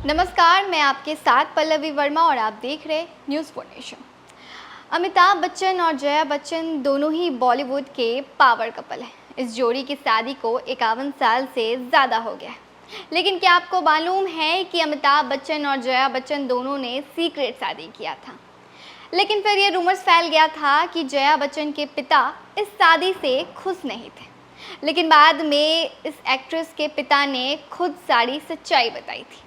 नमस्कार, मैं आपके साथ पल्लवी वर्मा और आप देख रहे news for nation. Amitabh Bachchan और जया बच्चन दोनों ही बॉलीवुड के पावर कपल हैं। इस जोड़ी की शादी को 51 साल से ज़्यादा हो गया है। लेकिन क्या आपको मालूम है कि अमिताभ बच्चन और जया बच्चन दोनों ने सीक्रेट शादी किया था। लेकिन फिर ये रूमर्स फैल गया था कि जया बच्चन के पिता इस शादी से खुश नहीं थे। लेकिन बाद में इस एक्ट्रेस के पिता ने खुद सारी सच्चाई बताई थी।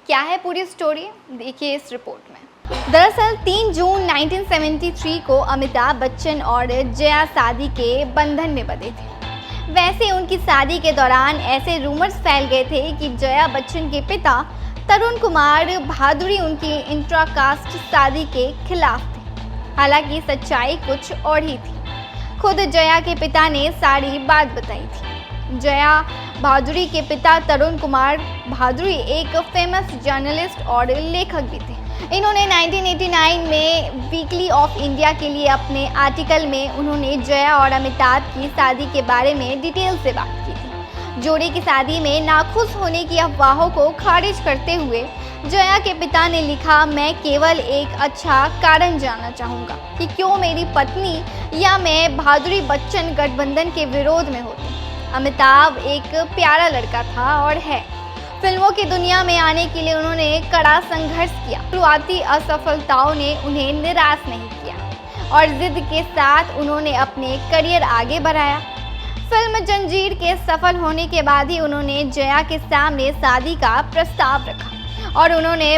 क्या है पूरी स्टोरी, देखिए इस रिपोर्ट में। दरअसल 3 जून 1973 को अमिताभ बच्चन और जया शादी के बंधन में बंधे थे। वैसे उनकी शादी के दौरान ऐसे रूमर्स फैल गए थे कि जया बच्चन के पिता तरुण कुमार भादुरी उनकी इंट्राकास्ट शादी के खिलाफ थे। हालांकि सच्चाई कुछ और ही थी। खुद जया के पिता ने सारी बात बताई थी। जया भादुरी के पिता तरुण कुमार भादुरी एक फेमस जर्नलिस्ट और लेखक भी थे। इन्होंने 1989 में वीकली ऑफ इंडिया के लिए अपने आर्टिकल में उन्होंने जया और अमिताभ की शादी के बारे में डिटेल से बात की थी। जोड़ी की शादी में नाखुश होने की अफवाहों को खारिज करते हुए जया के पिता ने लिखा, मैं केवल एक अच्छा कारण जानना चाहूँगा कि क्यों मेरी पत्नी या मैं भादुरी बच्चन गठबंधन के विरोध में होते। अमिताभ एक प्यारा लड़का था और है। फिल्मों की दुनिया में आने के लिए उन्होंने कड़ा संघर्ष किया। शुरुआती असफलताओं ने उन्हें निराश नहीं किया और जिद के साथ उन्होंने अपने करियर आगे बढ़ाया। फिल्म जंजीर के सफल होने के बाद ही उन्होंने जया के सामने शादी का प्रस्ताव रखा और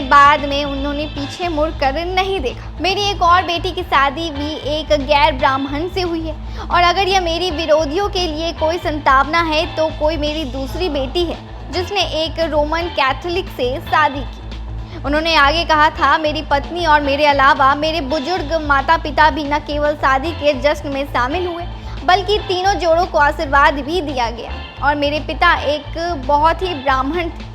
बाद में पीछे मुड़कर नहीं देखा। मेरी एक और बेटी की शादी भी एक गैर ब्राह्मण से हुई है और अगर यह मेरी विरोधियों के लिए कोई संभावना है तो कोई मेरी दूसरी बेटी है जिसने एक रोमन कैथोलिक से शादी की। उन्होंने आगे कहा था, मेरी पत्नी और मेरे अलावा मेरे बुजुर्ग माता पिता भी न केवल शादी के जश्न में शामिल हुए बल्कि तीनों जोड़ों को आशीर्वाद भी दिया गया और मेरे पिता एक बहुत ही ब्राह्मण थे।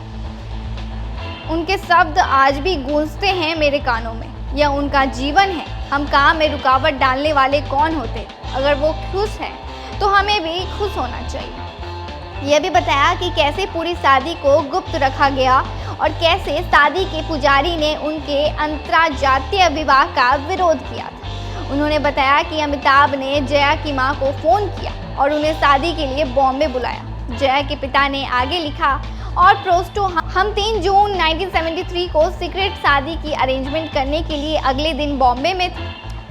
उनके शब्द आज भी गूंजते हैं मेरे कानों में। यह उनका जीवन है। हम काम में रुकावट डालने वाले कौन होते? अगर वो खुश हैं तो हमें भी खुश होना चाहिए। यह भी बताया कि कैसे पूरी शादी को गुप्त रखा गया और कैसे शादी के पुजारी ने उनके अंतरजातीय विवाह का विरोध किया था। उन्होंने बताया कि अमिताभ ने जया की मां को फ़ोन किया और उन्हें शादी के लिए बॉम्बे बुलाया। जया के पिता ने आगे लिखा, और प्रोस्टो हम 3 जून 1973 को सीक्रेट शादी की अरेंजमेंट करने के लिए अगले दिन बॉम्बे में थे।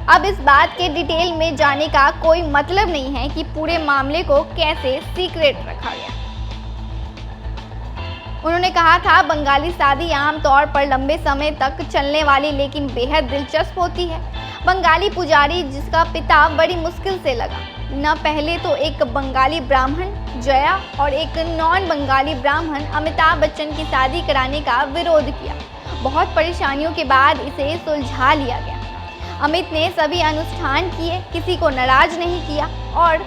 अब इस बात के डिटेल में जाने का कोई मतलब नहीं है कि पूरे मामले को कैसे सीक्रेट रखा गया। उन्होंने कहा था, बंगाली शादी आमतौर पर लंबे समय तक चलने वाली लेकिन बेहद दिलचस्प होती है। बंगाली पुजारी जिसका पिता बड़ी मुश्किल से लगा। न पहले तो एक बंगाली ब्राह्मण जया और एक नॉन बंगाली ब्राह्मण अमिताभ बच्चन की शादी कराने का विरोध किया। बहुत परेशानियों के बाद इसे सुलझा लिया गया। अमित ने सभी अनुष्ठान किए, किसी को नाराज नहीं किया और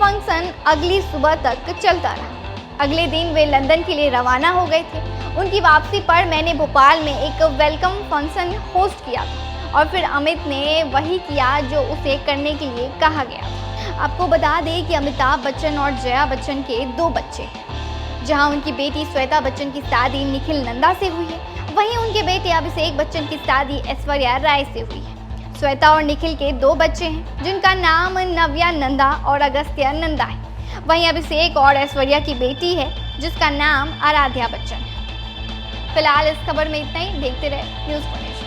फंक्शन अगली सुबह तक चलता रहा। अगले दिन वे लंदन के लिए रवाना हो गए थे। उनकी वापसी पर मैंने भोपाल में एक वेलकम फंक्शन होस्ट किया था और फिर अमित ने वही किया जो उसे करने के लिए कहा गया। आपको बता दें कि अमिताभ बच्चन और जया बच्चन के 2 बच्चे हैं। जहां उनकी बेटी श्वेता बच्चन की शादी निखिल नंदा से हुई है, वहीं उनके बेटे अभिषेक बच्चन की शादी ऐश्वर्या राय से हुई है। श्वेता और निखिल के 2 बच्चे हैं जिनका नाम नव्या नंदा और अगस्त्या नंदा है। वहीं अभिषेक और ऐश्वर्या की बेटी है जिसका नाम आराध्या बच्चन है। फिलहाल इस खबर में इतना ही। देखते रहे न्यूज़ फॉर नेशन।